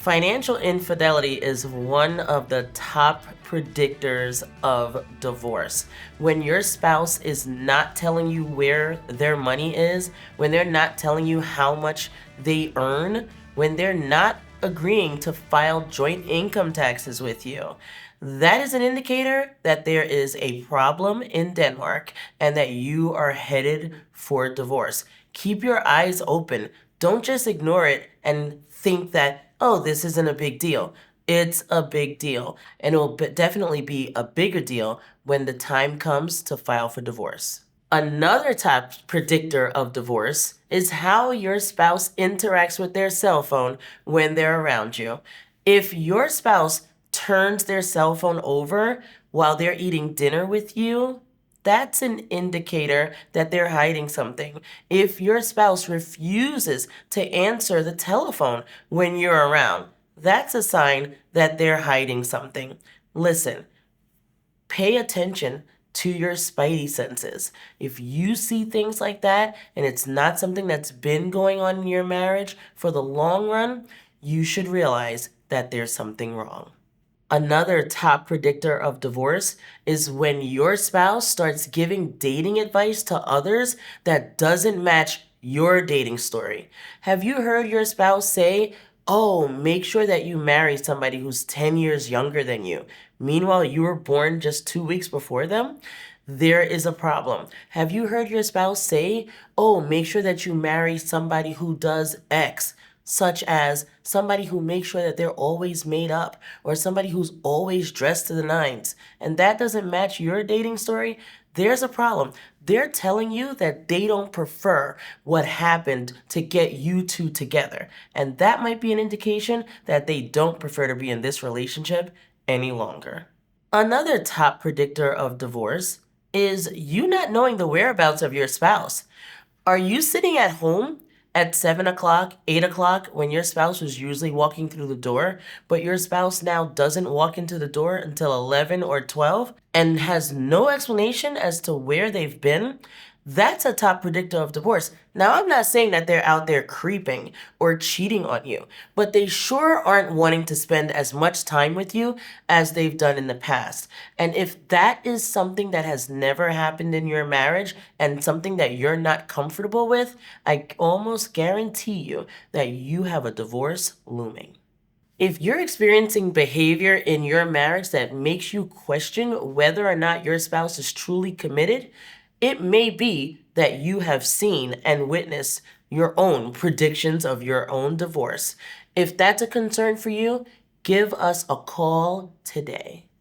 Financial infidelity is one of the top predictors of divorce. When your spouse is not telling you where their money is, when they're not telling you how much they earn, when they're not agreeing to file joint income taxes with you, that is an indicator that there is a problem in Denmark and that you are headed for divorce. Keep your eyes open. Don't just ignore it and think that, oh, this isn't a big deal. It's a big deal. And it will definitely be a bigger deal when the time comes to file for divorce. Another top predictor of divorce is how your spouse interacts with their cell phone when they're around you. If your spouse turns their cell phone over while they're eating dinner with you, that's an indicator that they're hiding something. If your spouse refuses to answer the telephone when you're around, that's a sign that they're hiding something. Listen, pay attention to your spidey senses. If you see things like that and it's not something that's been going on in your marriage for the long run, you should realize that there's something wrong. Another top predictor of divorce is when your spouse starts giving dating advice to others that doesn't match your dating story. Have you heard your spouse say, oh, make sure that you marry somebody who's 10 years younger than you? Meanwhile, you were born just 2 weeks before them? There is a problem. Have you heard your spouse say, oh, make sure that you marry somebody who does X? Such as somebody who makes sure that they're always made up, or somebody who's always dressed to the nines, and that doesn't match your dating story, there's a problem. They're telling you that they don't prefer what happened to get you two together, and that might be an indication that they don't prefer to be in this relationship any longer. Another top predictor of divorce is you not knowing the whereabouts of your spouse. Are you sitting at home at 7 o'clock, 8 o'clock, when your spouse was usually walking through the door, but your spouse now doesn't walk into the door until 11 or 12 and has no explanation as to where they've been? That's a top predictor of divorce. Now, I'm not saying that they're out there creeping or cheating on you, but they sure aren't wanting to spend as much time with you as they've done in the past. And if that is something that has never happened in your marriage and something that you're not comfortable with, I almost guarantee you that you have a divorce looming. If you're experiencing behavior in your marriage that makes you question whether or not your spouse is truly committed, it may be that you have seen and witnessed your own predictions of your own divorce. If that's a concern for you, give us a call today.